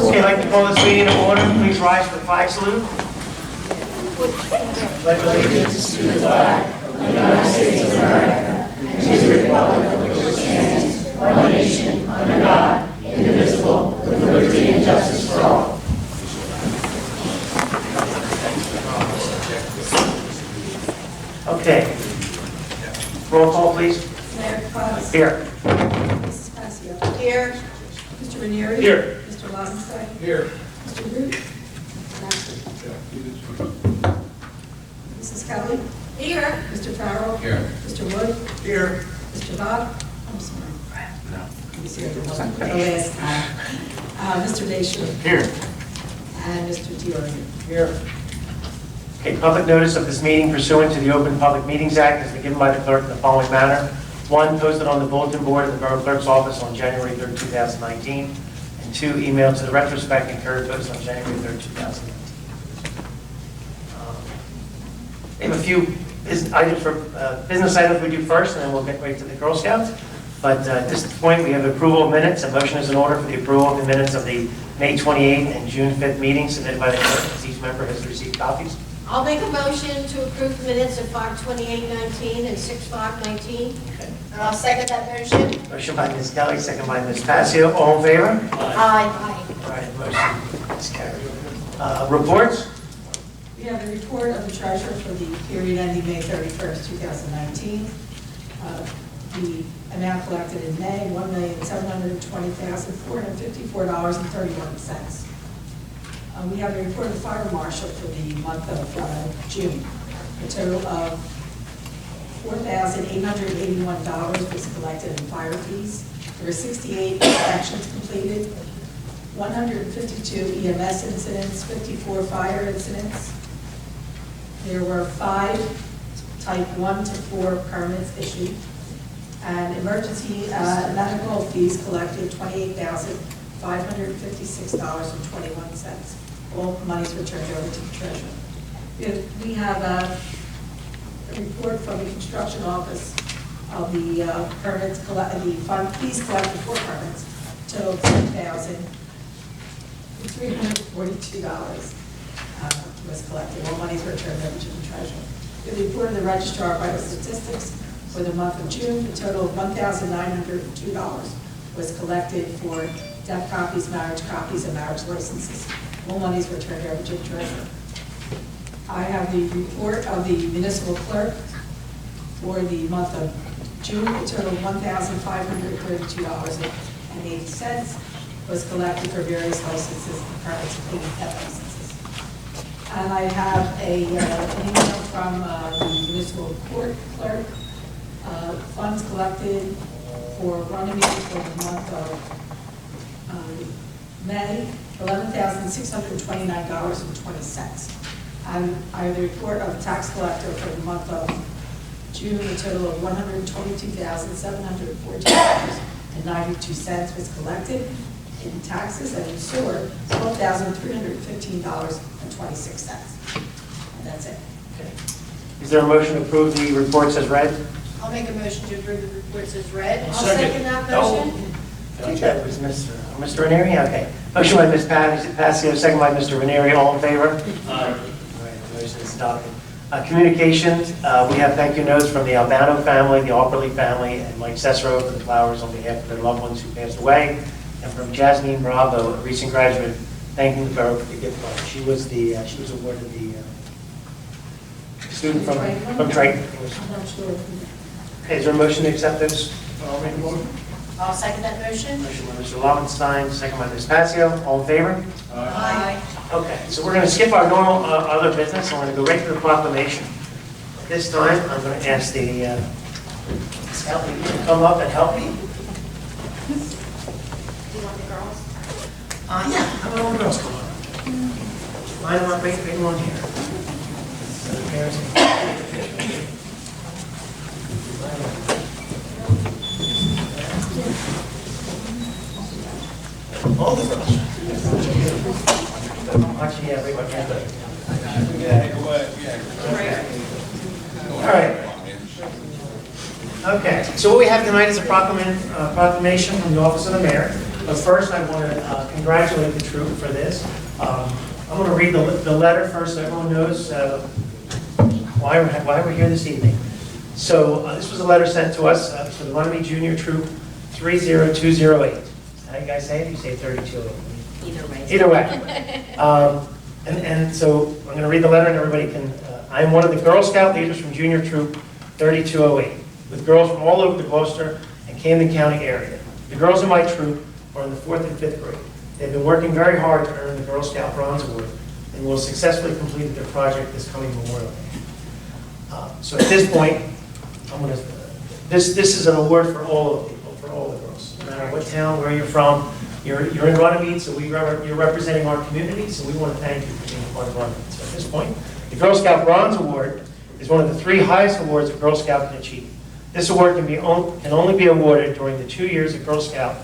Okay, I'd like to call this meeting to order. Please rise for the flag salute. Pledge allegiance to the flag of the United States of America and to the republic for which it stands, one nation, under God, indivisible, with liberty and justice for all. Okay. Roll call, please. Mayor Potts. Here. Mrs. Pasio. Here. Mr. Ranieri. Here. Mr. Lobenstein. Here. Mr. Root. Mrs. Kelly. Here. Mr. Farrell. Here. Mr. Wood. Here. Mr. Bob. I'm sorry. No. He's here for the last time. Mr. Bashir. Here. And Mr. Dior. Here. Okay, public notice of this meeting pursuant to the Open Public Meetings Act has been given by the clerk in the following manner. One, posted on the bulletin board in the Borough Clerk's office on January 3rd, 2019. And two, emailed to the retrospect and Courier Post on January 3rd, 2019. We have a few items for business items we do first, and then we'll get right to the Girl Scouts. But at this point, we have approval of minutes. A motion is in order for the approval of the minutes of the May 28th and June 5th meetings submitted by the clerk, as each member has received copies. I'll make a motion to approve the minutes of 5/28/19 and 6/5/19. Okay. And I'll second that motion. Motion by Ms. Kelly, second by Ms. Passio. All in favor? Aye. All right, motion is carried. Reports? We have a report of the treasurer for the period ending May 31st, 2019. The amount collected in May, $1,720,454.31. We have a report of the fire marshal for the month of June. A total of $4,881 was collected in fire fees. There were 68 inspections completed, 152 EMS incidents, 54 fire incidents. There were 5 type 1 to 4 permits issued, and emergency medical fees collected $28,556.21. All monies were turned over to the treasurer. We have a report from the construction office of the permits, the fees collected for permits, total $10,342 was collected. All monies were turned over to the treasurer. The report of the registrar of vital statistics for the month of June, the total of $1,902 was collected for death copies, marriage copies, and marriage licenses. All monies were turned over to the treasurer. I have the report of the municipal clerk for the month of June, the total of $1,532.80 was collected for various licenses and permits, including pet licenses. And I have an email from the municipal court clerk. Funds collected for Runnemede for the month of May, $11,629.20. And I have the report of the tax collector for the month of June, a total of $122,714.92 was collected in taxes, and in sewer, $12,315.26. And that's it. Okay. Is there a motion to approve the reports as read? I'll make a motion to approve the reports as read. I'll Second. second that motion. Okay, that was Mr. Ranieri, okay. Motion by Ms. Passio, second by Mr. Ranieri, all in favor? Aye. All right, the motion is adopted. Communications, we have thank you notes from the Albano family, the Alperley family, and Mike Cesaro for the flowers on behalf of their loved ones who passed away, and from Jasmine Bravo, a recent graduate, thanking the borough for the gift card. She was awarded the student from Triton. I'm not sure. Okay, is there a motion to accept those? I'll second that motion. Motion by Mr. Lobenstein, second by Ms. Passio. All in favor? Aye. Okay, so we're going to skip our normal other business. I'm going to go right to the proclamation. This time, I'm going to ask the scout leader to come up and help me. Do you want the girls? Yeah, how about all the girls come on? Line them up, right one here. So the parents can- All the girls. Actually, yeah, right, All right. Okay, so what we have tonight is a proclamation from the Office of the Mayor. But first, I want to congratulate the troop for this. I'm going to read the letter first so everyone knows why we're here this evening. So this was a letter sent to us for the Runnemede Junior Troop 30208. How you guys say it? You say 3208. Either way. Either way. And so I'm going to read the letter and everybody can, I am one of the Girl Scout leaders from Junior Troop 3208, with girls from all over the Gloucester and Camden County area. The girls in my troop are in the 4th and 5th grade. They've been working very hard to earn the Girl Scout Bronze Award and will successfully complete their project this coming Memorial Day. So at this point, this is an award for all of the people, for all the girls, no matter what town, where you're from. You're in Runnemede, so you're representing our community, so we want to thank you for being a part of Runnemede. So at this point, the Girl Scout Bronze Award is one of the 3 highest awards a Girl Scout can achieve. This award can only be awarded during the 2 years a Girl Scout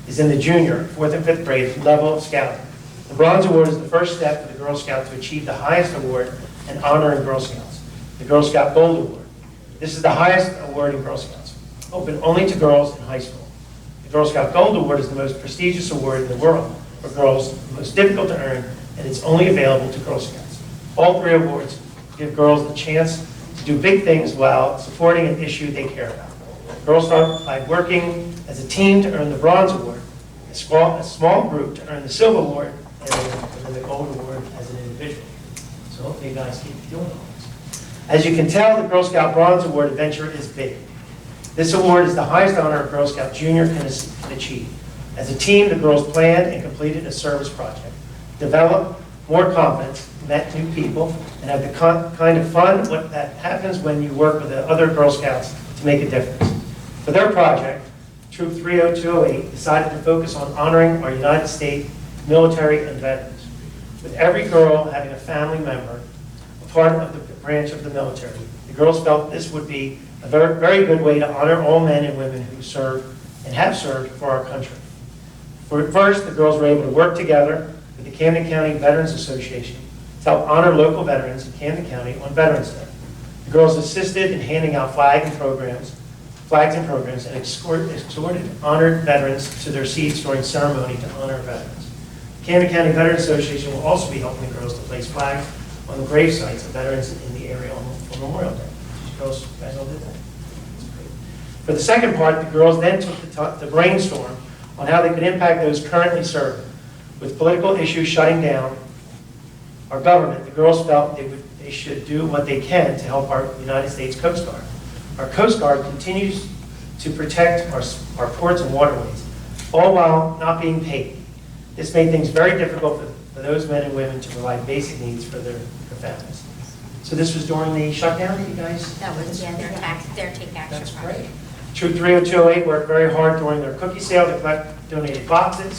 is in the junior, 4th and 5th grade level of scouting. The Bronze Award is the first step for the Girl Scout to achieve the highest award and honor in Girl Scouts, the Girl Scout Gold Award. This is the highest award in Girl Scouts, open only to girls in high school. The Girl Scout Gold Award is the most prestigious award in the world for girls, the most difficult to earn, and it's only available to Girl Scouts. All 3 awards give girls the chance to do big things while supporting an issue they care about. Girls start by working as a team to earn the Bronze Award, a small group to earn the Silver Award, and then the Gold Award as an individual. So hopefully you guys keep doing all this. As you can tell, the Girl Scout Bronze Award adventure is big. This award is the highest honor a Girl Scout Junior can achieve. As a team, the girls planned and completed a service project, developed more confidence, met new people, and have the kind of fun that happens when you work with the other Girl Scouts to make a difference. For their project, Troop 30208 decided to focus on honoring our United States military and veterans, with every girl having a family member, a part of the branch of the military. The girls felt this would be a very, very good way to honor all men and women who serve and have served for our country. First, the girls were able to work together with the Camden County Veterans Association to help honor local veterans in Camden County on Veterans Day. The girls assisted in handing out flags and programs, and escorted honored veterans to their seats during ceremony to honor veterans. The Camden County Veterans Association will also be helping the girls to place flags on the grave sites of veterans in the area on Memorial Day. You guys all did that? That's great. For the second part, the girls then took to brainstorm on how they could impact those currently serving. With political issues shutting down our government, the girls felt they should do what they can to help our United States Coast Guard. Our Coast Guard continues to protect our ports and waterways, all while not being paid. This made things very difficult for those men and women to provide basic needs for their families. So this was during the shutdown that you guys? That was, their take action. That's great. Troop 30208 worked very hard during their cookie sale to collect donated boxes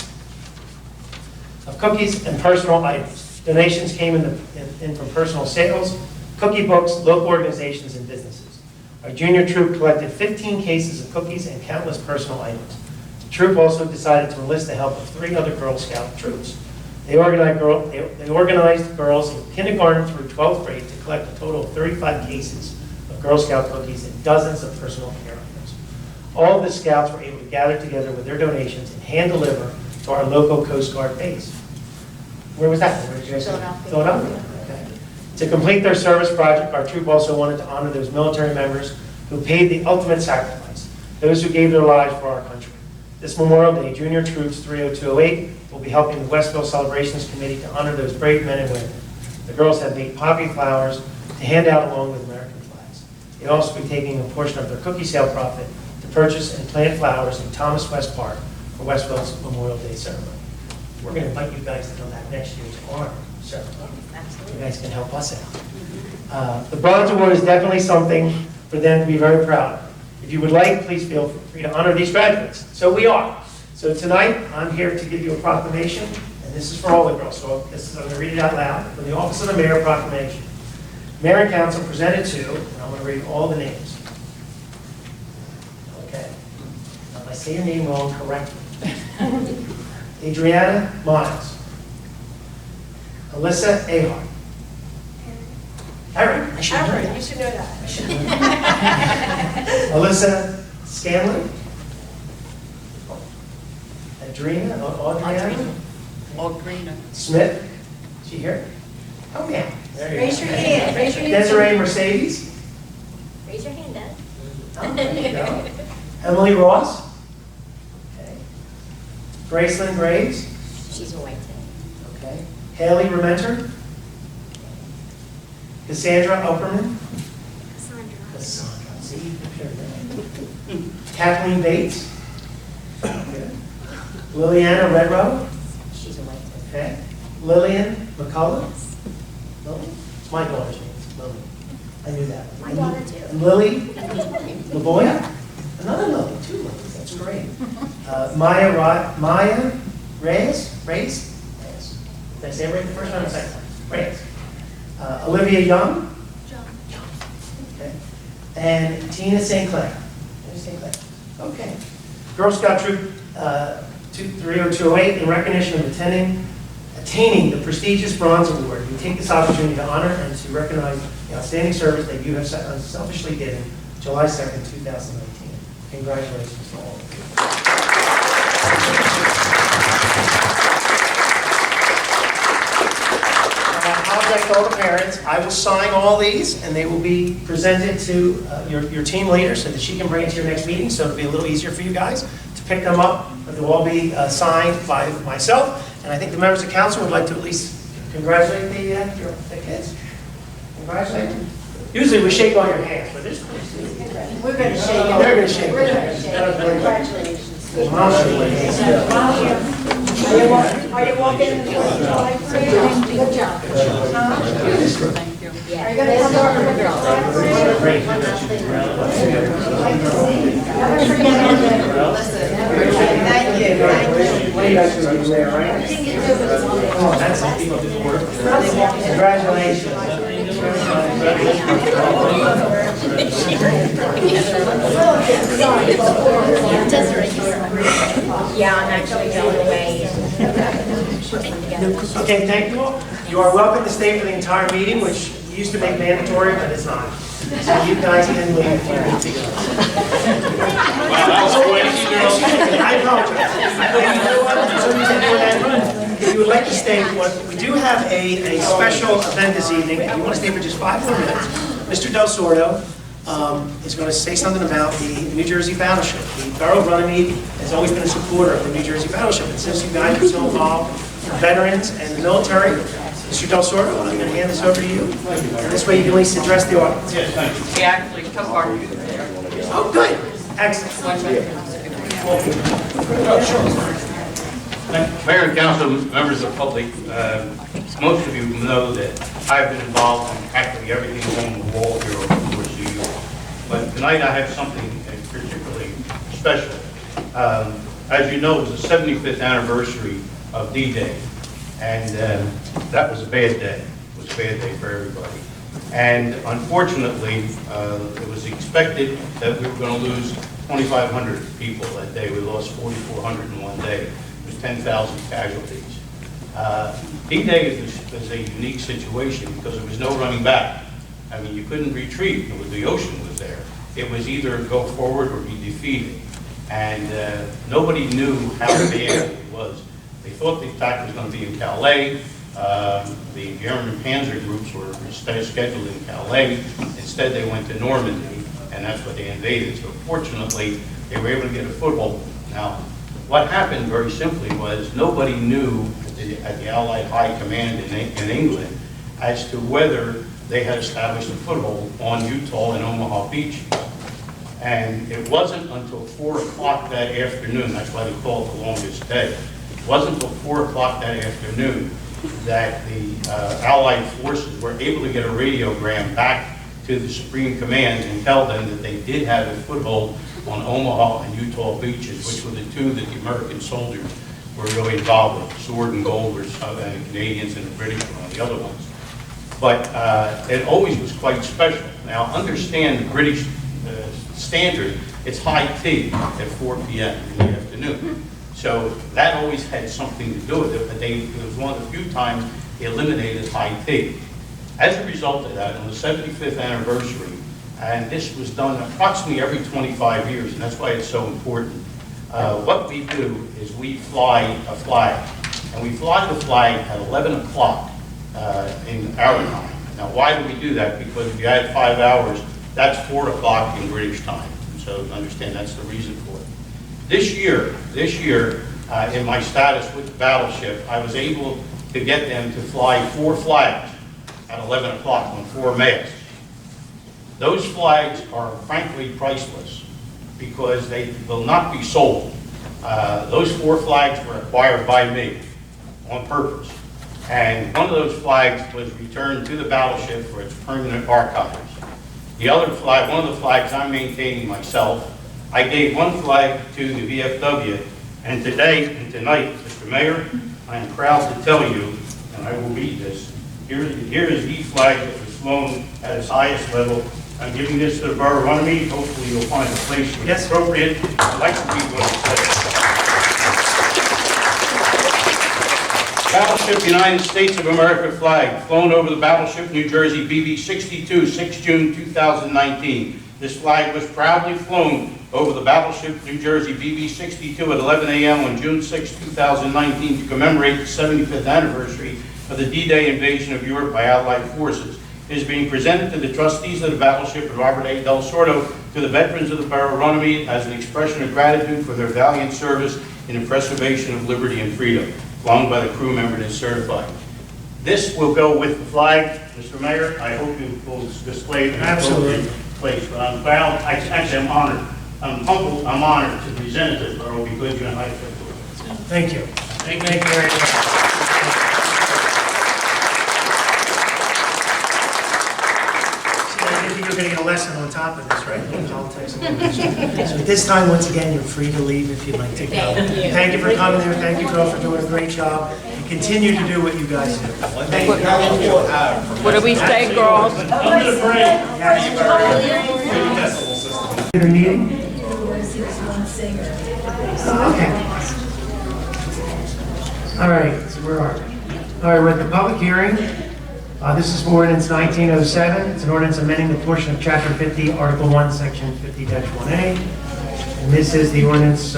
of cookies and personal items. Donations came in from personal sales, cookie books, local organizations, and businesses. Our junior troop collected 15 cases of cookies and countless personal items. The troop also decided to enlist the help of 3 other Girl Scout troops. They organized girls in kindergarten through 12th grade to collect a total of 35 cases of Girl Scout cookies and dozens of personal care items. All of the scouts were able to gather together with their donations and hand deliver to our local Coast Guard base. Where was that? Where did you guys Philadelphia. Philadelphia. Okay. To complete their service project, our troop also wanted to honor those military members who paid the ultimate sacrifice, those who gave their lives for our country. This Memorial Day, Junior Troops 30208 will be helping the Westville Celebrations Committee to honor those brave men and women. The girls have made poppy flowers to hand out along with American flags. They'll also be taking a portion of their cookie sale profit to purchase and plant flowers in Thomas West Park for Westville's Memorial Day ceremony. We're going to invite you guys to come back next year's honor ceremony. Absolutely. You guys can help us out. The Bronze Award is definitely something for them to be very proud of. If you would like, please feel free to honor these graduates. So we are. So tonight, I'm here to give you a proclamation, and this is for all the girls. So I'm going to read it out loud. From the Office of the Mayor proclamation. Mayor and Council presented to, and I'm going to read all the names. Okay. Now, if I say your name wrong, correct me. Adriana Miles. Alyssa Ahart. Erin. I should know that. You should know that. I should know that. Alyssa Scanlon. Adriana Aldrina. Smith. Is she here? Oh, yeah. There you Raise go. your hand, raise your hand. Desiree Mercedes. Raise your hand, Dad. Oh, there you go. Emily Ross. Okay. Gracelyn Graves. She's a white too. Okay. Haley Rementer. Cassandra Opperman. Cassandra. See, you picture her. Kathleen Bates. Good. Liliana Redrow. She's a white too. Okay. Lillian McCullough. Lily? It's my daughter's name. It's Lily. I knew that. My daughter too. And Lily LaBoya. Another Lily. Two Lilies. That's great. Maya Reyes. Did I say it right the first time or the second time? Reyes. Olivia Young. John. Okay. And Tina St. Clair. Okay. Girl Scout Troop 30208, in recognition of attaining the prestigious Bronze Award, we take this opportunity to honor and to recognize the outstanding service that you have unselfishly given July 2nd, 2019. Congratulations to all of you. I apologize to all the parents. I will sign all these, and they will be presented to your team leader so that she can bring it to your next meeting, so it'll be a little easier for you guys to pick them up. But they'll all be signed by myself, and I think the members of council would like to at least congratulate the kids. Congratulate them. Usually we shake all your hands, but this We're going to shake it. they're going to shake We're your going to hands. shake it. Congratulations. Mom should wait. Are you walking in the July parade? Good job. Thank you. Are you going to come over to the July parade? Great. Never forget it. Thank you. What do you guys do? You wear, right? Oh, that's it. People do work. Congratulations. Yeah, I'm actually going away. Okay, thank you all. You are welcome to stay for the entire meeting, which we used to make mandatory, but it's not. So you guys can leave if you need to go. I apologize. If you would like to stay, we do have a special event this evening. If you want to stay for just 5 more minutes, Mr. Del Sordo is going to say something about the New Jersey Battleship. The Borough of Runnemede has always been a supporter of the New Jersey Battleship, and since you guys are so involved with veterans and the military, Mr. Del Sordo, I'm going to hand this over to you. And this way you can at least address the audience. Yes, thank you. He actually took our Oh, good. Excellent. Mayor and council, members of the public, most of you know that I've been involved in practically everything on the wall here over the course of the year. But tonight I have something particularly special. As you know, it was the 75th anniversary of D-Day, and that was a bad day. It was a bad day for everybody. And unfortunately, it was expected that we were going to lose 2,500 people that day. We lost 4,400 in one day. It was 10,000 casualties. D-Day is a unique situation because there was no running back. I mean, you couldn't retreat. The ocean was there. It was either go forward or be defeated. And nobody knew how bad it was. They thought the attack was going to be in Calais. The German panzer groups were scheduled in Calais. Instead, they went to Normandy, and that's what they invaded. So fortunately, they were able to get a foothold. Now, what happened very simply was nobody knew at the Allied High Command in England as to whether they had established a foothold on Utah and Omaha Beach. And it wasn't until 4 o'clock that afternoon, that's why they call it the longest day. It wasn't until 4 o'clock that afternoon that the Allied forces were able to get a radiogram back to the Supreme Command and tell them that they did have a foothold on Omaha and Utah beaches, which were the two that the American soldiers were really involved with. Sword and Gold were some, and the Canadians and the British were on the other ones. But it always was quite special. Now, understand the British standard, it's high tea at 4 p.m. in the afternoon. So that always had something to do with it, but it was one of the few times they eliminated high tea. As a result of that, on the 75th anniversary, and this was done approximately every 25 years, and that's why it's so important, What we do is we fly a flag, and we fly the flag at 11 o'clock in our time. Now, why do we do that? Because if you add 5 hours, that's 4 o'clock in British time. So understand that's the reason for it. This year, in my status with the battleship, I was able to get them to fly 4 flags at 11 o'clock on 4 masts. Those flags are frankly priceless because they will not be sold. Those 4 flags were acquired by me on purpose. And one of those flags was returned to the battleship for its permanent archives. The other flag, one of the flags I'm maintaining myself, I gave one flag to the VFW, and today and tonight, Mr. Mayor, I am proud to tell you, and I will read this, here is the flag that was flown at its highest level. I'm giving this to the Borough of Runnemede. Hopefully you'll find a place which is appropriate. I'd like to read what it says. Battleship United States of America flag, flown over the battleship New Jersey BB-62, 6 June 2019. This flag was proudly flown over the battleship New Jersey BB-62 at 11 a.m. on June 6, 2019 to commemorate the 75th anniversary of the D-Day invasion of Europe by Allied forces. It is being presented to the trustees of the battleship and Robert A. Del Sordo to the veterans of the Borough of Runnemede as an expression of gratitude for their valiant service in the preservation of liberty and freedom, flown by the crew member that is certified. This will go with the flag. Mr. Mayor, I hope you will display it in an appropriate place. But I'm proud, actually I'm honored, I'm humbled, I'm honored to present it to the Borough because you're in high school. Thank you. Thank you very much. You're going to get a lesson on top of this, right? Politics and all that. So at this time, once again, you're free to leave if you'd like to go. Thank you for coming there. Thank you, Phil, for doing a great job. And continue to do what you guys do. Thank you. What do we say, girls? Your meeting? Okay. All right, so where are we? All right, we're at the public hearing. This is for ordinance 1907. It's an ordinance amending the portion of Chapter 50, Article 1, Section 50-1A. And this is the ordinance,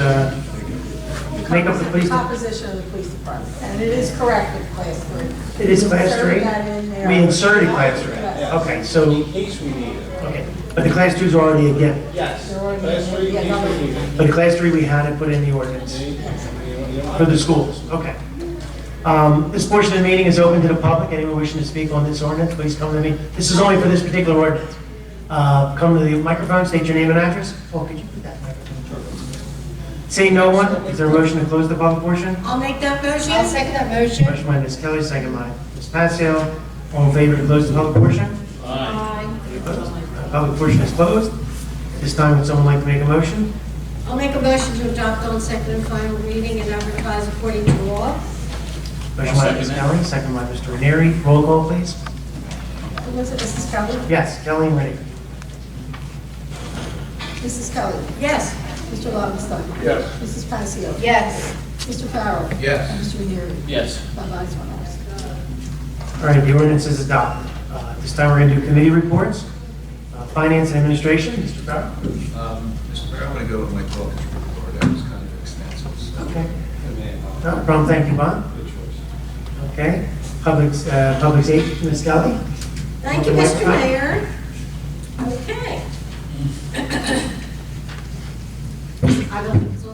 make up the police. Composition of the police department, and it is correct with class 3. It is class 3? Inserted that in there. We inserted class 3. Yes. Okay, so, In case we need it. okay. But the class 2s are already again. Yes. They're already Class in, three, yeah, in case we need it. But the class 3 we had to put in the ordinance for the schools. Okay. This portion of the meeting is open to the public. Anyone wishing to speak on this ordinance, please come to me. This is only for this particular ordinance. Come to the microphone, state your name and address. Oh, could you put that microphone? Seeing no one, is there a motion to close the public portion? I'll make that motion. I'll second that motion. Motion by Ms. Kelly, second by Ms. Passio. All in favor to close the public portion? Aye. Any opposed? Public portion is closed. This time, would someone like to make a motion? I'll make a motion to adopt on second and final reading and advertise according to law. Motion by Ms. Kelly, second by Mr. Ranieri. Roll call, please. Who was it, Mrs. Kelly? Yes, Kelly and Ranieri. Mrs. Kelly? Yes. Mr. Lobenstein? Yes. Mrs. Passio? Yes. Mr. Farrell? Yes. And Mr. Ranieri? Yes. 5 ayes, 1 absent. All right, the ordinance is adopted. This time, we're going to do committee reports. Finance and Administration, Mr. Farrell. Mr. Mayor, I'm going to go with my caucus report. That was kind of extensive. So. Okay. No problem, thank you, Bob. Good choice. Okay. Public Safety, Ms. Kelly. Thank you, Mr. Mayor. Okay. I don't think so.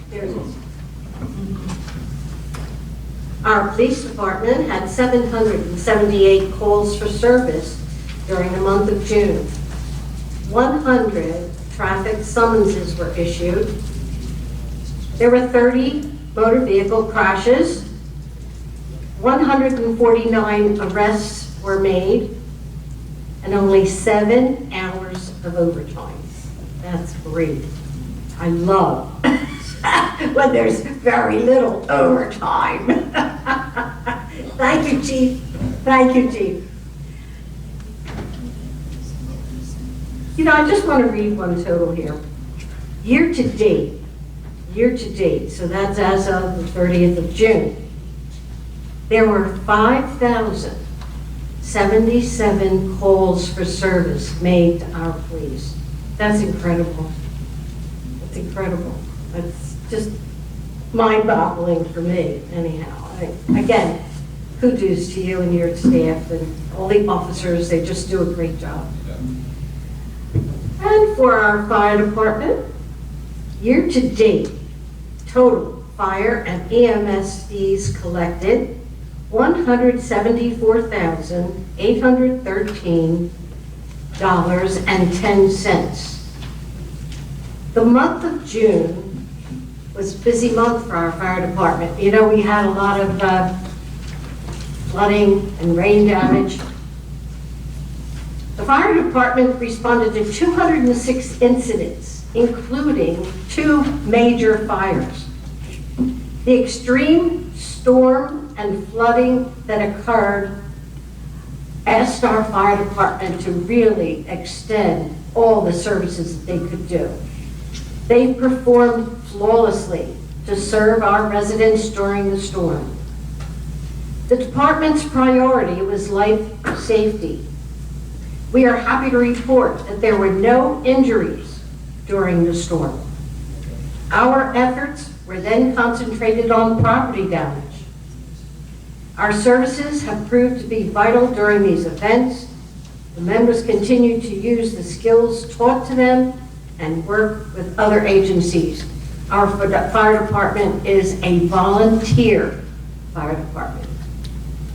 There it is. Our police department had 778 calls for service during the month of June. 100 traffic summonses were issued. There were 30 motor vehicle crashes. 149 arrests were made, and only 7 hours of overtime. That's great. I love when there's very little overtime. Thank you, Chief. Thank you, Chief. You know, I just want to read one total here. Year to date, so that's as of the 30th of June, there were 5,000 77 calls for service made to our police. That's incredible. That's incredible. That's just mind-boggling for me, anyhow. Again, kudos to you and your staff and all the officers. They just do a great job. And for our fire department, year-to-date, total fire and EMS fees collected, $174,813.10. The month of June was a busy month for our fire department. You know, we had a lot of flooding and rain damage. The fire department responded to 206 incidents, including 2 major fires. The extreme storm and flooding that occurred asked our fire department to really extend all the services that they could do. They performed flawlessly to serve our residents during the storm. The department's priority was life safety. We are happy to report that there were no injuries during the storm. Our efforts were then concentrated on property damage. Our services have proved to be vital during these events. The members continue to use the skills taught to them and work with other agencies. Our fire department is a volunteer fire department.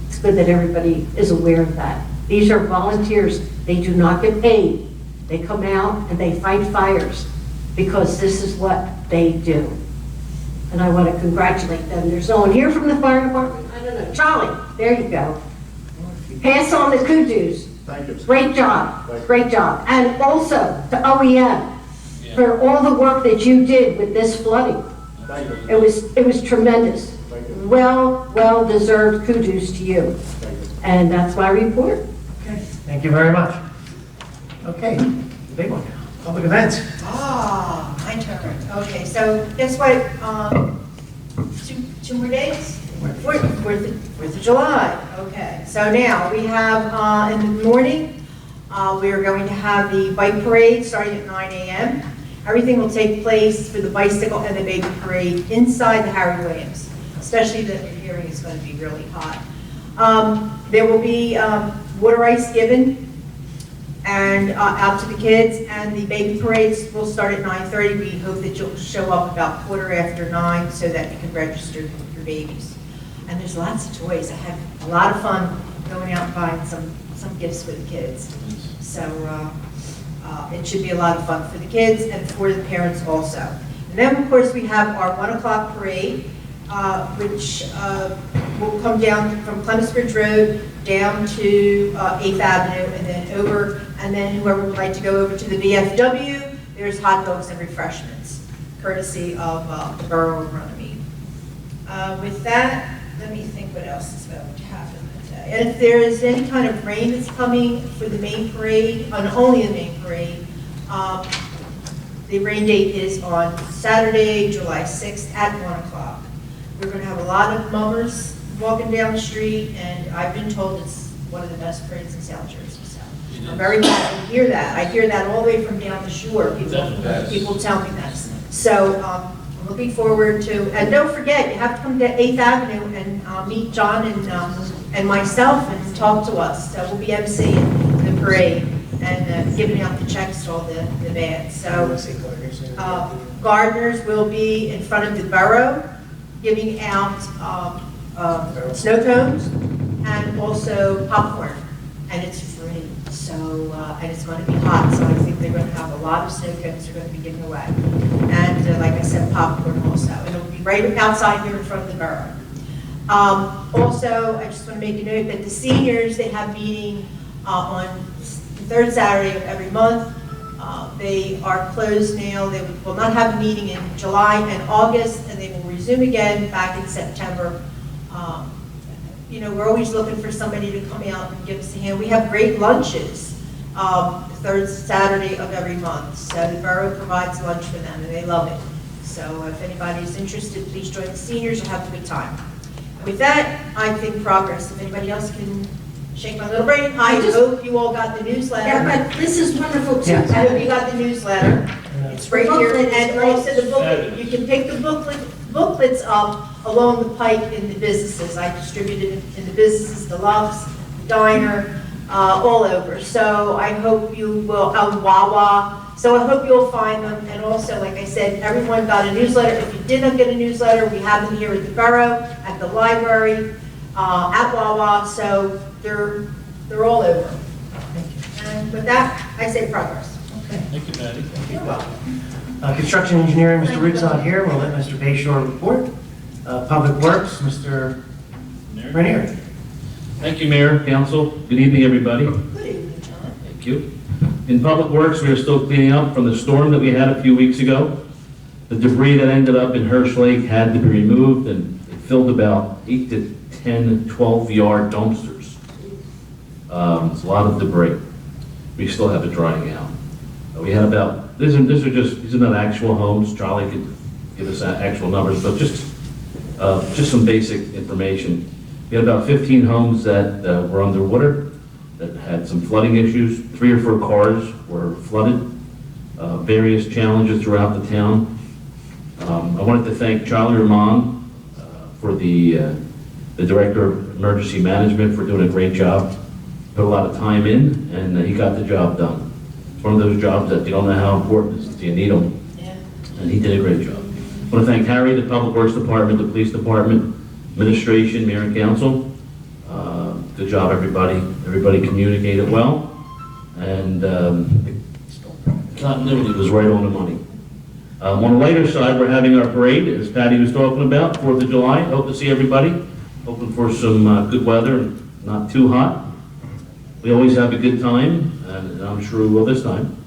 It's good that everybody is aware of that. These are volunteers. They do not get paid. They come out and they fight fires because this is what they do. And I want to congratulate them. There's no one here from the fire department. I don't know. Charlie, there you go. Pass on the kudos. Thank you. Great job. Thank you. Great job. And also to OEM for all the work that you did with this flooding. Thank you. It was tremendous. Thank you. Well deserved kudos to you. Thank you. And that's my report. Okay, thank you very much. Okay, the big one, public events. Ah, my turn. Okay, so guess what? Two more days? Fourth of July. Okay, so now we have in the morning, we are going to have the bike parade starting at 9 a.m. Everything will take place for the bicycle and the baby parade inside the Harry Williams, especially that we're hearing is going to be really hot. There will be water ice given and out to the kids, and the baby parades will start at 9:30. We hope that you'll show up about 9:15 so that you can register your babies. And there's lots of toys. I had a lot of fun going out and buying some gifts for the kids. So it should be a lot of fun for the kids and for the parents also. And then of course we have our 1 o'clock parade, which will come down from Clements Bridge Road down to 8th Avenue and then over, and then whoever would like to go over to the VFW, there's hot dogs and refreshments, courtesy of the Borough of Runnemede. With that, let me think what else is going to happen that day. And if there is any kind of rain that's coming for the main parade, only the main parade, the rain date is on Saturday, July 6th at 1 o'clock. We're going to have a lot of mummers walking down the street, and I've been told it's one of the best parades in South Jersey. So I'm very happy to hear that. I hear that all the way from down the shore. People tell me that. So I'm looking forward to, and don't forget, you have to come to 8th Avenue and meet John and myself and talk to us. So we'll be emceeing the parade and giving out the checks to all the bands. So gardeners will be in front of the Borough, giving out snow cones and also popcorn, and it's free. So and it's going to be hot, so I think they're going to have a lot of snow cones they're going to be giving away, and like I said, popcorn also. And it'll be right outside here in front of the Borough. Also, I just want to make a note that the seniors, they have meeting on the third Saturday of every month. They are closed now. They will not have a meeting in July and August, and they will resume again back in September. You know, we're always looking for somebody to come out and give us a hand. We have great lunches the third Saturday of every month. So the Borough provides lunch for them, and they love it. So if anybody's interested, please join the seniors and have a good time. And with that, I think progress. If anybody else can Shake my little brain. I hope you all got the newsletter. Yeah, but this is wonderful too. Yeah. I hope you got the newsletter. It's right here, booklet is and great. also the booklet, you can pick the booklets up along the pike in the businesses. I distributed it in the businesses, the Lux, the Diner, all over. So I hope you will, Wawa. So I hope you'll find them, and also, like I said, everyone got a newsletter. If you did not get a newsletter, we have them here at the Borough, at the library, at Wawa, so they're all over. And with that, I say progress. Thank you, Patty. You're welcome. Construction engineering, Mr. Root's not here, we'll let Mr. Bayshore report. Public Works, Mr. Renier. Thank you, Mayor, Council. Good evening, everybody. Good evening, John. Thank you. In Public Works, we are still cleaning up from the storm that we had a few weeks ago. The debris that ended up in Hirsch Lake had to be removed, and it filled about 8 to 10, 12-yard dumpsters. It's a lot of debris. We still have it drying out. We had about, these are not actual homes. Charlie could give us actual numbers, but just some basic information. We had about 15 homes that were underwater, that had some flooding issues. 3 or 4 cars were flooded. Various challenges throughout the town. I wanted to thank Charlie Ramon for the Director of Emergency Management for doing a great job. Put a lot of time in, and he got the job done. It's one of those jobs that you don't know how important it is until you need them. Yeah. And he did a great job. I want to thank Harry, the Public Works Department, the Police Department, Administration, Mayor and Council. Good job, everybody. Everybody communicated well. And continuity was right on the money. On the lighter side, we're having our parade, as Patty was talking about, 4th of July. Hope to see everybody. Hoping for some good weather, not too hot. We always have a good time, and I'm sure we will this time.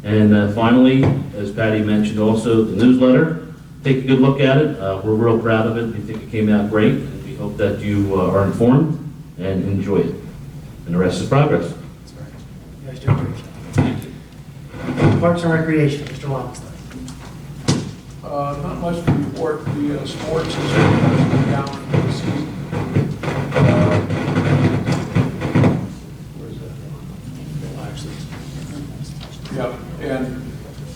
And finally, as Patty mentioned also, the newsletter. Take a good look at it. We're real proud of it. We think it came out great, and we hope that you are informed and enjoy it. And the rest is progress. You guys do a great job. Thank you. Parks and Recreation, Mr. Longstein. Not much to report. The sports is down for the season. Where's that? Yep, and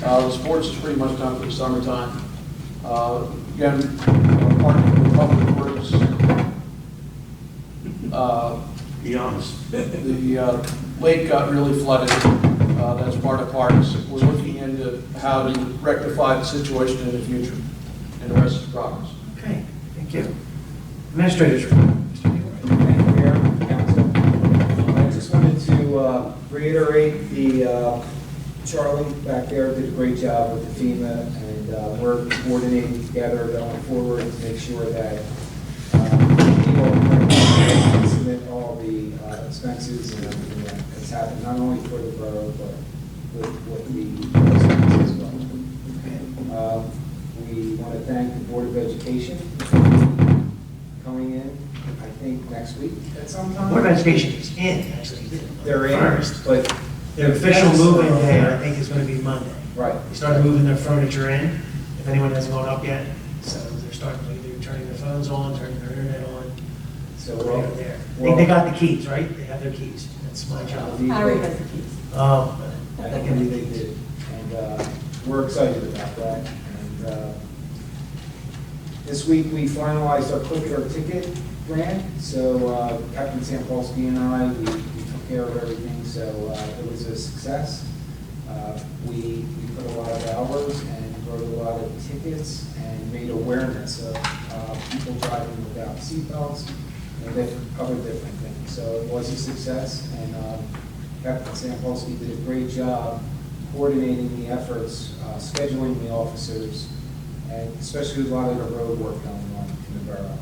the sports is pretty much done for the summertime. Again, partnering with Public Works. Be honest. The lake got really flooded. That's part of parks. We're looking into how to rectify the situation in the future, and the rest is progress. Okay, thank you. Administrators report. Mr. Neal. Thank you, Mayor, Council. I just wanted to reiterate Charlie back there did a great job with the FEMA, and we're coordinating together going forward to make sure that people submit all the expenses and everything that has happened, not only for the borough, but with the expenses as well. We want to thank the Board of Education for coming in, I think, next week at some time. Board of Education is in, actually. They're in, First. but Their official move-in day, I think, is going to be Monday. right. They started moving their furniture in, if anyone hasn't gone up yet. So they're starting to either turning their phones on, turning their internet on. So So we're all they're there. I think they got the keys, right? They have their keys. That's my job. Harry has the keys. Oh, I think they did, and we're excited about that. And this week, we finalized our Click It or Ticket grant, so Captain Sampolsky and I, we took care of everything, so it was a success. We put a lot of hours and wrote a lot of tickets and made awareness of people driving without seatbelts and other different things. So it was a success, and Captain Sampolsky did a great job coordinating the efforts, scheduling the officers, and especially with a lot of the road work going on in the borough.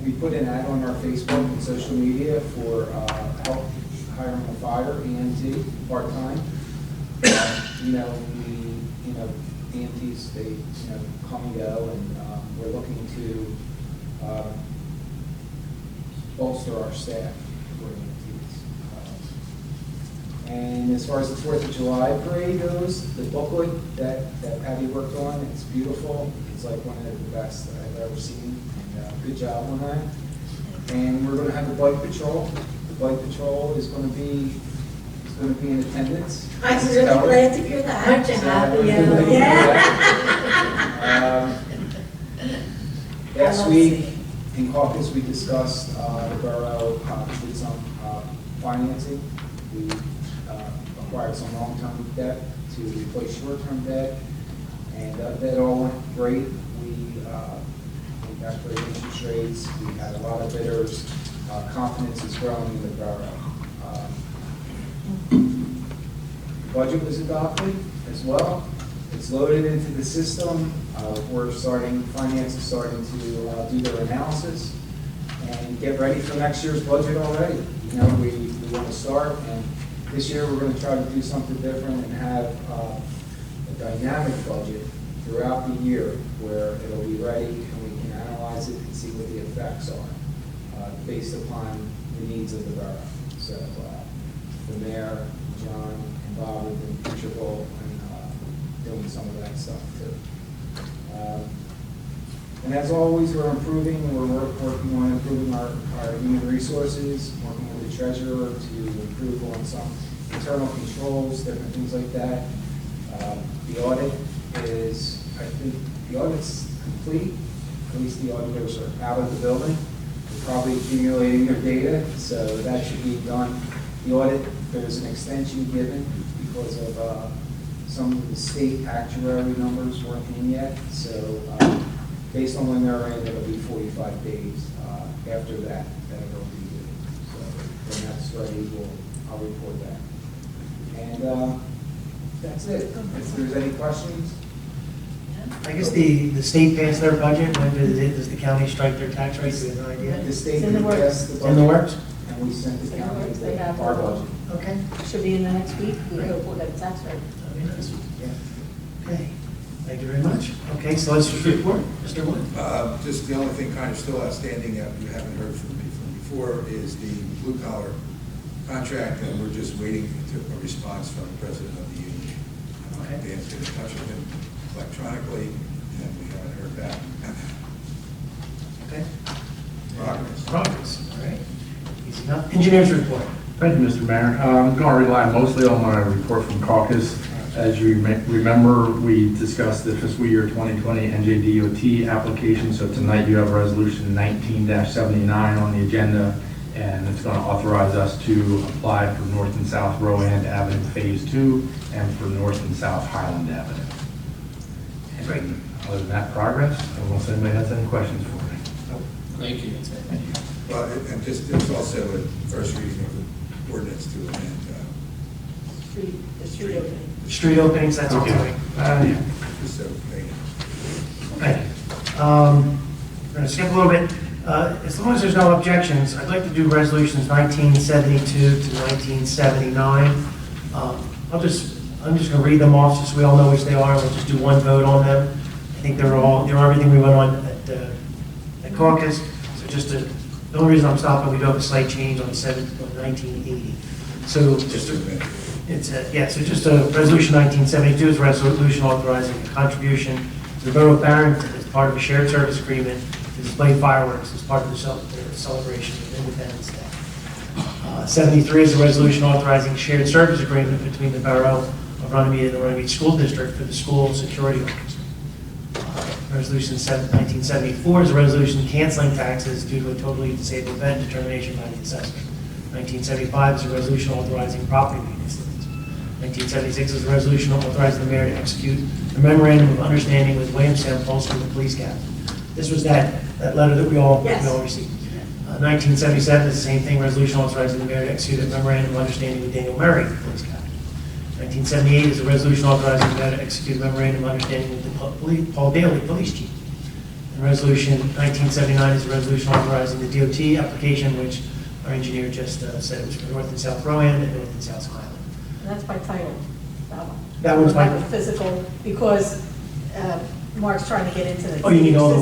We put an ad on our Facebook and social media for help hiring a fire, EMT, part-time. EMTs, they, come and go, and we're looking to bolster our staff for EMTs. And as far as the 4th of July parade goes, the booklet that Patty worked on, it's beautiful. It's like one of the best that I've ever seen, and good job on that. And we're gonna have a bike patrol. The bike patrol is gonna be in attendance. I'm Mrs. really Kelly. glad to hear that. Aren't you happy? Last week, in caucus, we discussed the borough did some financing. We acquired some long-term debt to replace short-term debt, and that all went great. We got great interest rates. We had a lot of bidders. Confidence is growing in the borough. Budget was adopted as well. It's loaded into the system. Finance is starting to do their analysis and get ready for next year's budget already. You know, we want to start, and this year we're going to try to do something different and have a dynamic budget throughout the year where it'll be ready and we can analyze it and see what the effects are based upon the needs of the borough. So the mayor, John, and Bob have been integral in doing some of that stuff too. And as always, we're improving. We're working on improving our human resources, working with the treasurer to improve on some internal controls, different things like that. The audit is, I think, the audit's complete. At least the auditors are out of the building. They're probably accumulating their data, so that should be done. The audit, there's an extension given because of some of the state actuary numbers weren't in yet. So based on when they're in, it'll be 45 days. After that, it'll be good. So when that's ready, I'll report that. And that's it. If there's any questions. I guess the state passed their budget. When does the county strike their tax rate? Do you have an idea? The state It's in the works. passed the It's budget. in the works? And we sent the It's in the county works. They have our budget. Okay. Should be in the next week. We hope we'll get a tax rate. That'd be nice. Yeah. Okay. Thank you very much. Okay, so let's just report. Mr. Wood. Just the only thing kind of still outstanding that you haven't heard from me from before is the blue collar contract, and we're just waiting to a response from the president of the union. Okay. Dan's been in touch with him electronically, and we haven't heard back. Okay. Progress. Progress. All right. Easy enough. Engineers report. Thank you, Mr. Mayor. I'm going to rely mostly on my report from caucus. As you remember, we discussed the fiscal year 2020 NJDOT application. So tonight you have resolution 19-79 on the agenda, and it's going to authorize us to apply for North and South Rowan Avenue Phase 2 and for North and South Highland Avenue. And Great. other than that progress, I don't know if anybody has any questions for me. Thank you. Well, and just, there's also a first reading of the ordinance to amend. The street opening. Street openings, that's okay. Yeah. Just so they know. Okay. We're going to skip a little bit. As long as there's no objections, I'd like to do resolutions 1972 to 1979. I'm just going to read them off just so we all know which they are. We'll just do one vote on them. I think they're everything we went on at caucus. So just the only reason I'm stopping, we do have a slight change on 1980. So just so just a resolution 1972 is a resolution authorizing a contribution to the Borough of Barrington as part of a shared service agreement to display fireworks as part of the celebration of Independence Day. 73 is a resolution authorizing a shared service agreement between the Borough of Runnemede and the Runnemede School District for the school security orchestra. Resolution 1974 is a resolution canceling taxes due to a totally disabled event determination by the assessor. 1975 is a resolution authorizing property maintenance liens. 1976 is a resolution authorizing the mayor to execute a memorandum of understanding with William Samples for the police captain. This was that letter that we all received. 1977 is the same thing, resolution authorizing the mayor to execute a memorandum of understanding with Daniel Murray, the police captain. 1978 is a resolution authorizing the mayor to execute a memorandum of understanding with the Paul Daly, police chief. And resolution 1979 is a resolution authorizing the DOT application, which our engineer just said it was for North and South Rowan and North and South Highland. And that's by title, that one. That one's by- Physical, because Mark's trying to get into the. Oh, you need all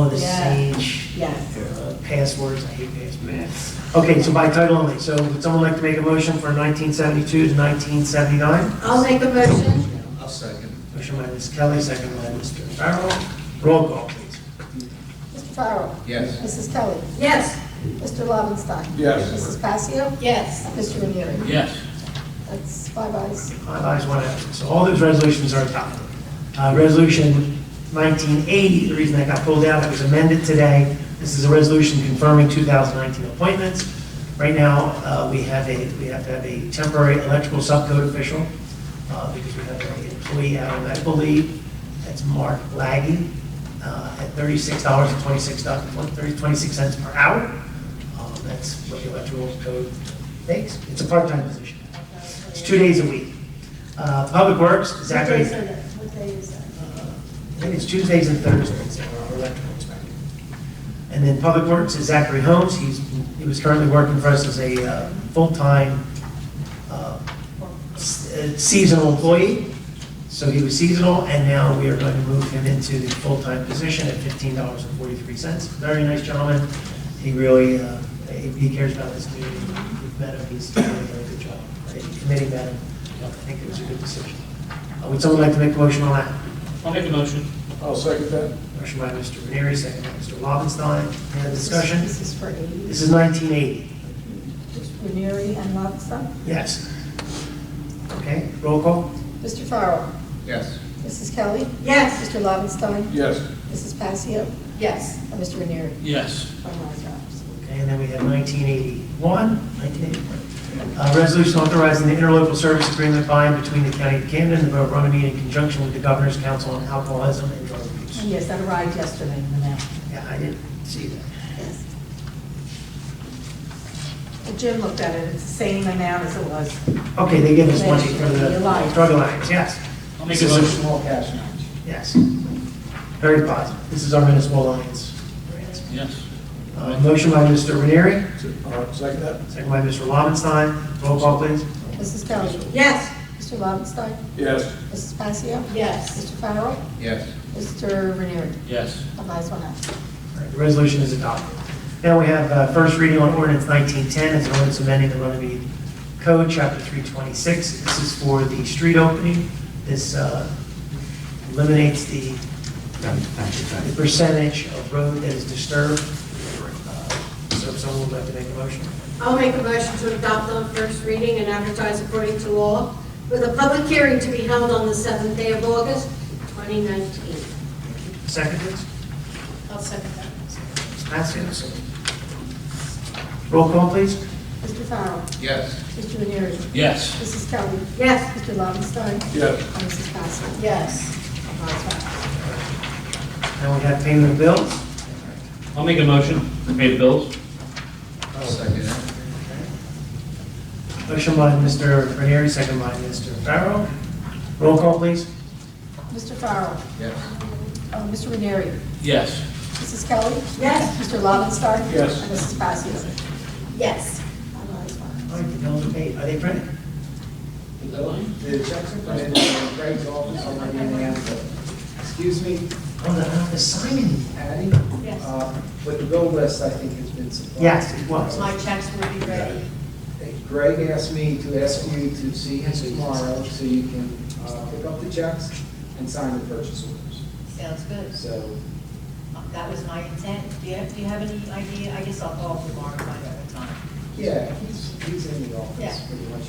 the, system. the Yeah. Sage. Yes. Passwords, I hate passwords. Okay, so by title only. So would someone like to make a motion for 1972 to 1979? I'll make a motion. I'll second. Motion by Ms. Kelly, second by Mr. Farrell. Roll call, please. Mr. Farrell. Yes. Mrs. Kelly. Yes. Mr. Lobenstein. Yes. Mrs. Passio. Yes. Mr. Ranieri. Yes. That's 5 ayes. 5 ayes, 1 absent. So all those resolutions are adopted. Resolution 1980, the reason that got pulled out, it was amended today. This is a resolution confirming 2019 appointments. Right now, we have to have a temporary electrical subcode official because we have an employee out on medical leave. That's Mark Laggy at $36.26 per hour. That's what the electrical code takes. It's a part-time position. It's 2 days a week. Public Works, Zachary. What day is that? I think it's Tuesdays and Thursdays that are our electrical inspector. And then Public Works is Zachary Holmes. He was currently working for us as a full-time seasonal employee. So he was seasonal, and now we are going to move him into the full-time position at $15.43. Very nice gentleman. He really, he cares about this community. We've met him. He's doing a very good job. The committee met him. I think it was a good decision. Would someone like to make a motion on that? I'll make a motion. I'll second that. Motion by Mr. Ranieri, second by Mr. Lobenstein. Any other discussion? This is for 80. This is 1980. Mr. Ranieri and Lobenstein. Yes. Okay, roll call? Mr. Farrell. Yes. Mrs. Kelly. Yes. Mr. Lobenstein. Yes. Mrs. Passio. Yes. And Mr. Ranieri. Yes. 5 ayes, no absent. Okay, and then we have 1981. Resolution authorizing the interlocal service agreement by and between the County of Camden and the Borough of Runnemede in conjunction with the Governor's Council on Alcoholism and Drug Abuse. And yes, that arrived yesterday in the mail. Yeah, I didn't see that. Yes. Well, Jim looked at it, it's the same amount as it was. Okay, they give us money for the The Alliance. Drug Alliance, yes. I'll make a This is motion. Small cash match. Yes. Very positive. This is our municipal alliance grant. Yes. Motion by Mr. Ranieri, Second that? second by Mr. Lobenstein. Roll call, please. Mrs. Kelly. Yes. Mr. Lobenstein. Yes. Mrs. Passio. Yes. Mr. Farrell. Yes. Mr. Ranieri. Yes. 5 ayes, 1 absent. All right, the resolution is adopted. Now we have first reading on ordinance 1910. It's an ordinance amending the Runnemede Code, Chapter 326. This is for the street opening. This eliminates the percentage of road that is disturbed. So if someone would like to make a motion. I'll make a motion to adopt on first reading and advertise according to law, with a public hearing to be held on the 7th day of August, 2019. Second, please. I'll second that. Ms. Passio. Roll call, please. Mr. Farrell. Yes. Mr. Ranieri. Yes. Mrs. Kelly. Yes. Mr. Lobenstein. Yes. And Mrs. Passio. Yes. 5 ayes, 1 absent. Now we have payment of bills. I'll make a motion to pay the bills. I'll second it. Motion by Mr. Ranieri, second by Mr. Farrell. Roll call, please. Mr. Farrell. Yes. Mr. Ranieri. Yes. Mrs. Kelly. Yes. Mr. Lobenstein. Yes. And Mrs. Passio. Yes. 5 ayes, 1 absent. All right, the bills are paid. Are they printed? The checks are printed in Craig's office on my hand. Excuse me, Oh, no, I don't have to sign anything. Patty? Yes. But the bill list, I think, has been supplied. Yes, it was. My checks will be ready. Greg asked me to ask you to see him tomorrow so you can pick up the checks and sign the purchase orders. Sounds good. So, That was my intent. Do you have any idea? I guess I'll call tomorrow and find out what time. yeah, he's in the office Yeah. pretty much.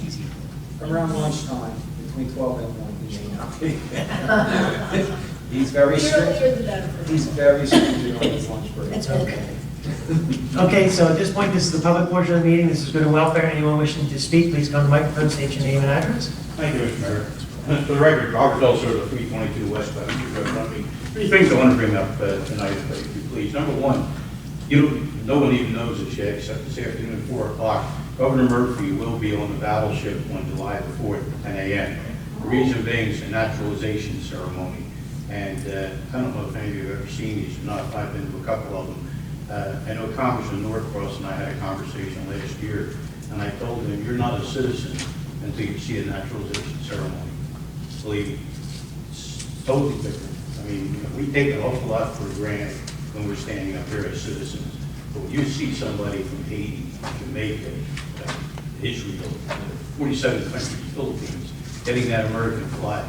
Around lunchtime, between 12 and 1, he may not be. He's very The strict. earlier the better for me. He's very strict on his lunch break. That's good. Okay, so at this point, this is the public portion of the meeting. This is good and welfare. Anyone wishing to speak, please come to the microphone, state your name and address. Thank you, Mr. Mayor. For the record, Robert Elser, the 322 West Avenue, Runnemede. 3 things I want to bring up tonight, if you please. Number one, no one even knows this yet, except this afternoon at 4 o'clock. Governor Murphy will be on the battleship on July the 4th at 10 a.m. The reason being is a naturalization ceremony. And I don't know if any of you have ever seen these or not. I've been to a couple of them. I know Congressman Norcross and I had a conversation last year, and I told him, you're not a citizen until you see a naturalization ceremony. Believe me, it's totally different. I mean, we take an awful lot for granted when we're standing up here as citizens. But when you see somebody from Haiti, Jamaica, Israel, 47 countries, Philippines, getting that American flag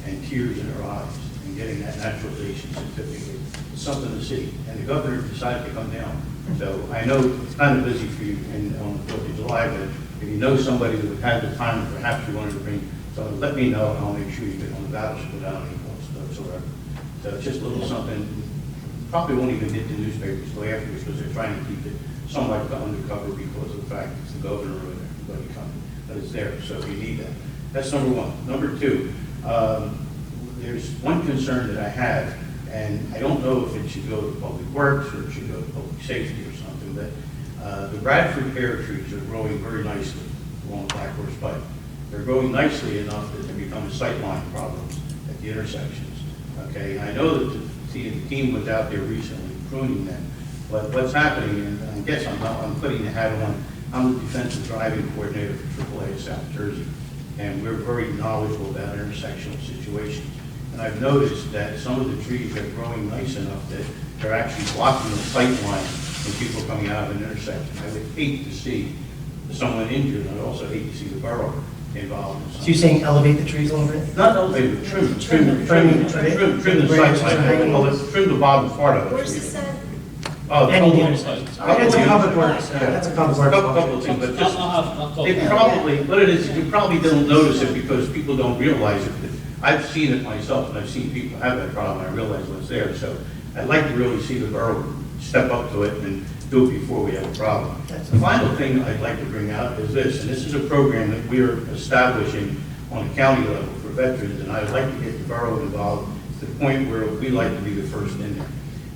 and tears in their eyes and getting that naturalization certificate, it's something to see. And the governor decided to come down So I know it's kind of busy for you on the 4th of July, but if you know somebody that would have the time, perhaps you wanted to bring, so let me know, and I'll make sure you get on the ballot without any cost whatsoever. So it's just a little something, probably won't even hit the newspapers till afterwards, because they're trying to keep it somewhat undercover because of the fact it's the governor and everybody coming, but it's there, so if you need that. That's number one. Number two, there's one concern that I have, and I don't know if it should go to Public Works or it should go to Public Safety or something, but the Bradford pear trees are growing very nicely along Black Horse Pike. They're growing nicely enough that they become sightline problems at the intersections. Okay, I know that the team was out there recently pruning them, but what's happening, and I guess I'm putting the hat on, I'm the defensive driving coordinator for AAA South Jersey, and we're very knowledgeable about intersectional situations. And I've noticed that some of the trees are growing nice enough that they're actually blocking the sight line from people coming out of an intersection. I would hate to see someone injured, and I'd also hate to see the borough involved in So something. you're saying elevate the trees a little bit? Not elevate, but trim the sight line, trim the bottom part of it. Where's this at? Any of the intersections. That's a public works, that's a public works. Couple of things, but just, it probably, what it is, you probably don't notice it because people don't realize it. I've seen it myself, and I've seen people have that problem, and I realize what's there. So I'd like to really see the borough step up to it and do it before we have a problem. The final thing I'd like to bring out is this, and this is a program that we're establishing on a county level for veterans, and I'd like to get the borough involved to the point where we like to be the first in there.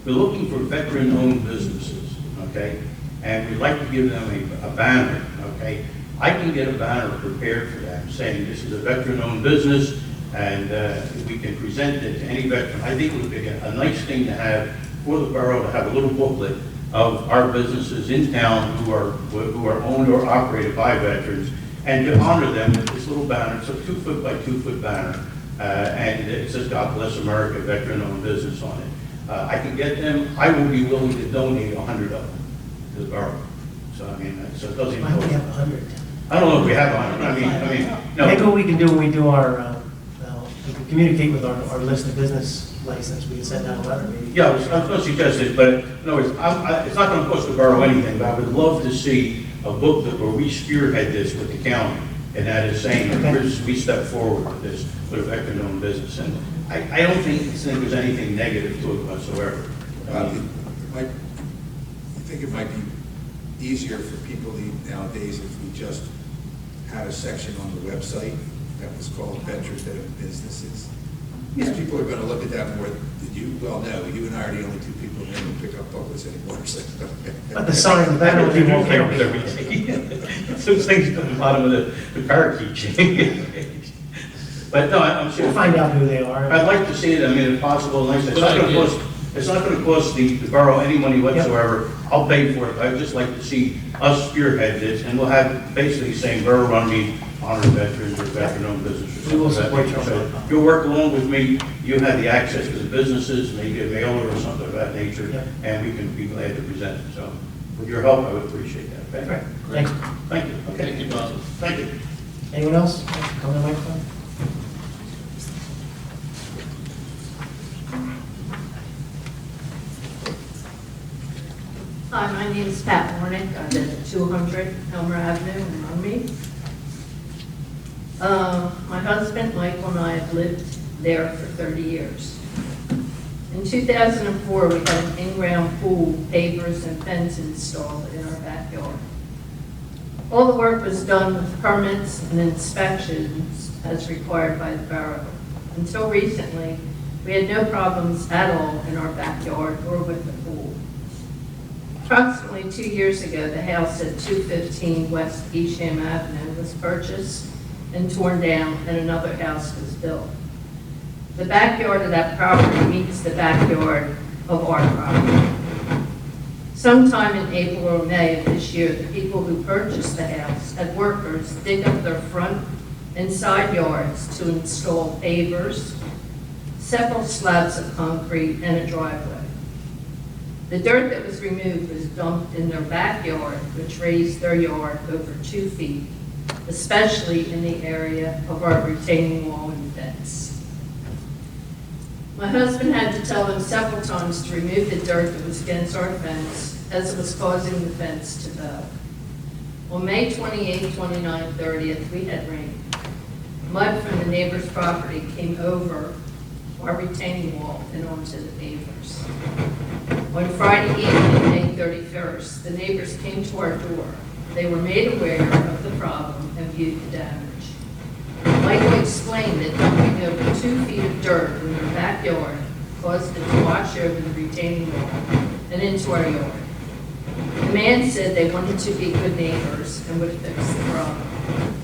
We're looking for veteran-owned businesses, okay? And we'd like to give them a banner, okay? I can get a banner prepared for them saying this is a veteran-owned business, and we can present it to any veteran. I think it would be a nice thing to have for the borough to have a little booklet of our businesses in town who are owned or operated by veterans, and to honor them with this little banner. It's a 2-foot by 2-foot banner, and it says "God Bless America, Veteran-Owned Business" on it. I can get them. I will be willing to donate 100 of them to the borough. So I mean, so it doesn't. Why don't we have 100? I don't know if we have 100. I mean, no. Maybe what we can do when we do our, we can communicate with our list of business license, we can send out a letter maybe. Yeah, I was going to suggest it, but in other words, it's not going to cost the borough anything, but I would love to see a booklet where we spearhead this with the county, and that is saying, we step forward with this, with a veteran-owned business. And I don't think there's anything negative to it whatsoever. I think it might be easier for people nowadays if we just had a section on the website that was called Veterans Businesses. Because people are going to look at that more than you well know. You and I are the only two people who don't pick up booklets anymore. But the sign, the banner would be more clear. Those things at the bottom of the parakeet chain. But no, I'm sure. We'll find out who they are. I'd like to see it, I mean, if possible, nice. It's not going to cost the borough any money whatsoever. I'll pay for it. I'd just like to see us spearhead this, and we'll have basically saying Borough Runnemede honor veterans or veteran-owned businesses. We will support you. So you'll work along with me. You have the access to the businesses, maybe a mailer or something of that nature, and we can be glad to present it. So with your help, I would appreciate that. Great. Thanks. Thank you. Okay. Thank you, Bob. Thank you. Anyone else? Come to the microphone. Hi, my name is Pat Warnick. I live at 200 Elmer Avenue in Runnemede. My husband, Michael, and I have lived there for 30 years. In 2004, we had an in-ground pool, pavers, and fence installed in our backyard. All the work was done with permits and inspections as required by the borough. Until recently, we had no problems at all in our backyard or with the pool. Approximately 2 years ago, the house at 215 West Easham Avenue was purchased and torn down, and another house was built. The backyard of that property meets the backyard of our property. Sometime in April or May of this year, the people who purchased the house had workers dig up their front and side yards to install pavers, several slabs of concrete, and a driveway. The dirt that was removed was dumped in their backyard, which raised their yard over 2 feet, especially in the area of our retaining wall and fence. My husband had to tell them several times to remove the dirt that was against our fence as it was causing the fence to bow. On May 28th, 29th, 30th, we had rain. Mud from the neighbor's property came over our retaining wall and onto the pavers. On Friday evening, May 31st, the neighbors came to our door. They were made aware of the problem and viewed the damage. Michael explained that dumping over 2 feet of dirt in their backyard caused it to wash over the retaining wall and into our yard. The man said they wanted to be good neighbors and would fix the problem.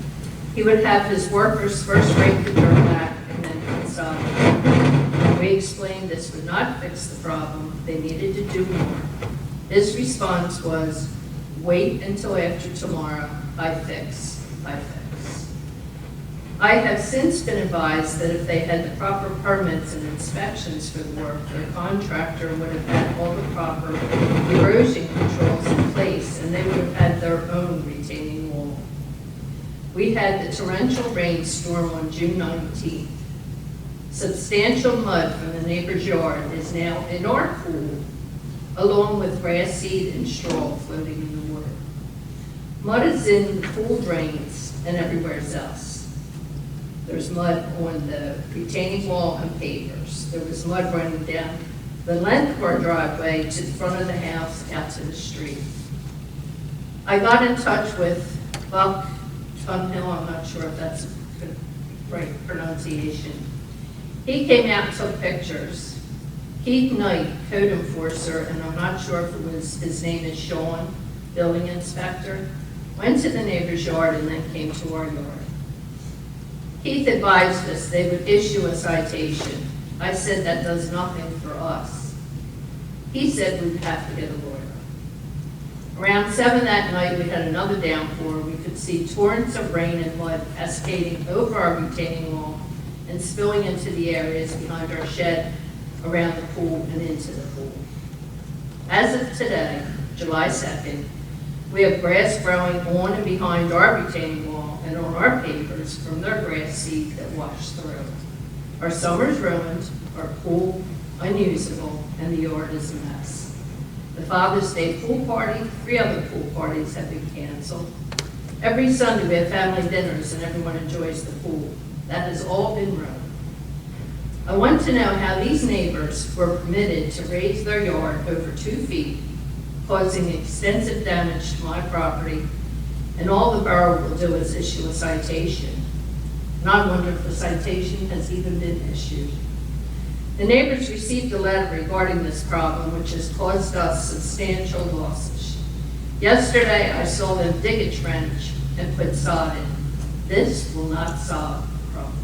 He would have his workers first rake the dirt back and then consolidate. We explained this would not fix the problem, they needed to do more. His response was, wait until after tomorrow, I fix. I have since been advised that if they had the proper permits and inspections for the work, their contractor would have had all the proper erosion controls in place and they would have had their own retaining wall. We had the torrential rainstorm on June 19th. Substantial mud from the neighbor's yard is now in our pool, along with grass seed and straw floating in the water. Mud is in the pool drains and everywhere else. There's mud on the retaining wall and pavers. There was mud running down the length of our driveway to the front of the house out to the street. I got in touch with Buck Tunhill, I'm not sure if that's the right pronunciation. He came out and took pictures. Keith Knight, code enforcer, and I'm not sure if his name is Sean, building inspector, went to the neighbor's yard and then came to our yard. Keith advised us they would issue a citation. I said that does nothing for us. He said we'd have to get a lawyer. Around 7 that night, we had another downpour. We could see torrents of rain and mud cascading over our retaining wall and spilling into the areas behind our shed, around the pool, and into the pool. As of today, July 2nd, we have grass growing on and behind our retaining wall and on our pavers from their grass seed that washed through. Our summer's ruined, our pool unusable, and the yard is a mess. The Father's Day pool party, 3 other pool parties have been canceled. Every Sunday we have family dinners and everyone enjoys the pool. That has all been ruined. I want to know how these neighbors were permitted to raise their yard over 2 feet, causing extensive damage to my property, and all the borough will do is issue a citation. And I wonder if the citation has even been issued. The neighbors received a letter regarding this problem, which has caused us substantial losses. Yesterday, I saw them dig a trench and put sod in. This will not solve the problem.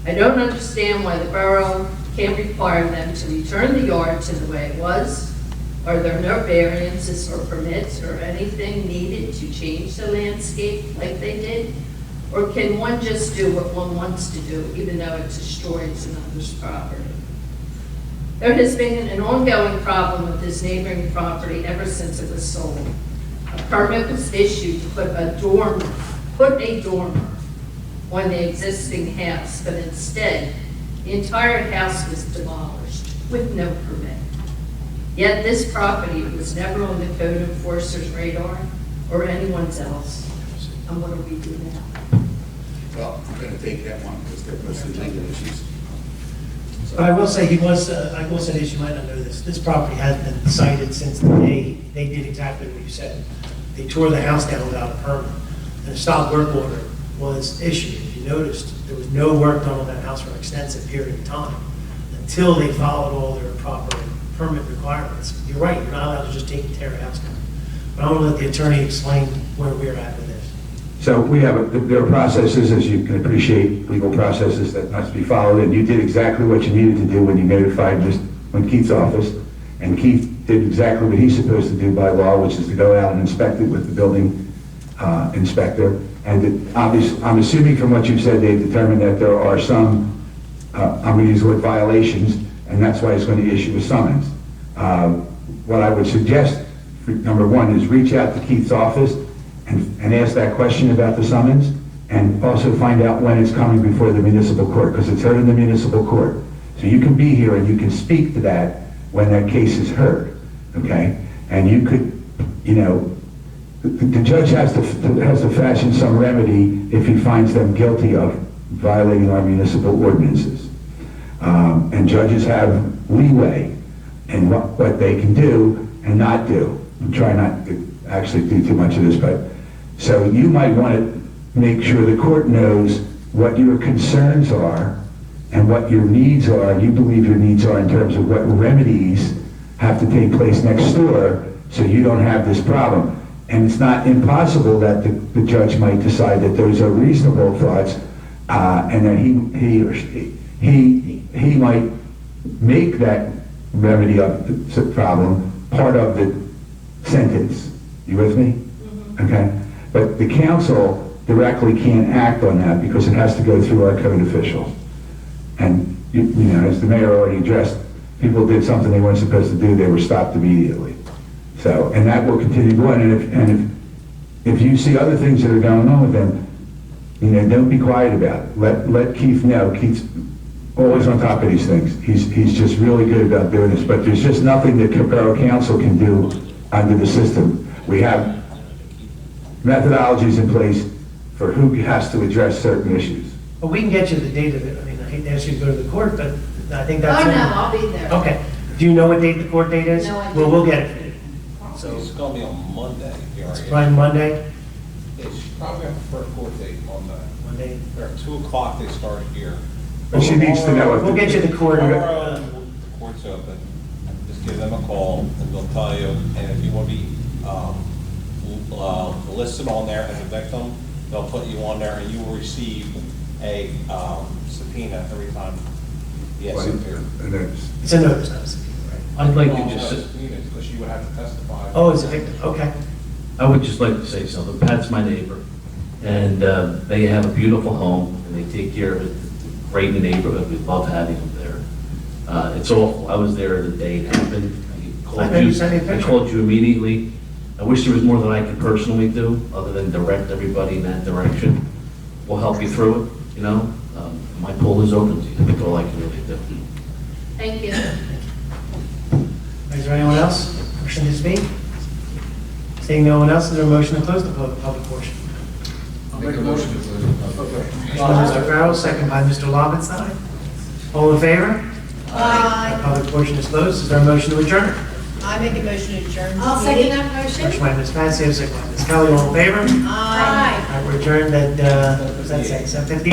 I don't understand why the borough can't require them to return the yard to the way it was. Are there no variances or permits or anything needed to change the landscape like they did? Or can one just do what one wants to do, even though it destroys another's property? There has been an ongoing problem with this neighboring property ever since it was sold. A permit was issued to put a dormer on the existing house, but instead, the entire house was demolished with no permit. Yet this property was never on the code enforcer's radar or anyone's else. And what do we do now? Well, I'm going to take that one because they're mostly legal issues. But I will say I will say this, you might not know this, this property has been cited since the day they did exactly what you said. They tore the house down without a permit, and a stop work order was issued. If you noticed, there was no work done on that house for an extensive period of time until they followed all their proper permit requirements. You're right, you're not allowed to just take and tear a house down. But I want to let the attorney explain where we're at with this. So there are processes, as you can appreciate, legal processes that must be followed, and you did exactly what you needed to do when you notified Keith's office, and Keith did exactly what he's supposed to do by law, which is to go out and inspect it with the building inspector. And obviously, I'm assuming from what you've said, they've determined that there are some, I'm going to use the word violations, and that's why it's going to issue a summons. What I would suggest, number one, is reach out to Keith's office and ask that question about the summons, and also find out when it's coming before the municipal court, because it's heard in the municipal court. So you can be here and you can speak to that when that case is heard. okay? And you could, the judge has to fashion some remedy if he finds them guilty of violating our municipal ordinances. And judges have leeway in what they can do and not do. I'm trying not to actually do too much of this, but, so you might want to make sure the court knows what your concerns are and what your needs are, you believe your needs are in terms of what remedies have to take place next door so you don't have this problem. And it's not impossible that the judge might decide that those are reasonable thoughts, and that he might make that remedy of the problem part of the sentence. You with me? Okay? But the council directly can't act on that because it has to go through our code officials. And, as the mayor already addressed, people did something they weren't supposed to do, they were stopped immediately. So, and that will continue going, and if you see other things that are going on with them, don't be quiet about it. Let Keith know. Keith's always on top of these things. He's just really good about doing this, but there's just nothing that Borough Council can do under the system. We have methodologies in place for who has to address certain issues. Well, we can get you the date of it. I mean, I hate to ask you to go to the court, but I think that's. Oh, no, I'll be there. Okay. Do you know what date the court date is? No, I Well, don't. we'll get it. So it's gonna be on Monday, It's probably Monday. It's probably got the first court date Monday. Monday. Or 2:00 they start here. But she needs to know if We'll get you the court. Tomorrow, the court's open, just give them a call and they'll tell you, and if you want to be listed on there as a victim, they'll put you on there and you will receive a subpoena every time. Yes, subpoena. It's a notice, not a subpoena, right? I'd like Well, to just, no, subpoena, because you would have to testify. Oh, it's a victim, okay. I would just like to say something. Pat's my neighbor, and they have a beautiful home, and they take care of it. Great neighborhood. We love having them there. It's awful. I was there the day it happened. I know you sent me a I picture. called you immediately. I wish there was more that I could personally do, other than direct everybody in that direction. We'll help you through it, My pool is open to you. That's all I can really do. Thank you. Is there anyone else wishing to speak? Seeing no one else, is there a motion to close the public portion? I'll make a motion to close. Motion by Mr. Farrell, second by Mr. Lobenstein. All in favor? The public portion is closed. Is there a motion to adjourn? I make a motion to adjourn. I'll second that motion. Motion by Ms. Pansy, second by Ms. Kelly, all in favor? Aye. We're adjourned at, what was that say, 7:50?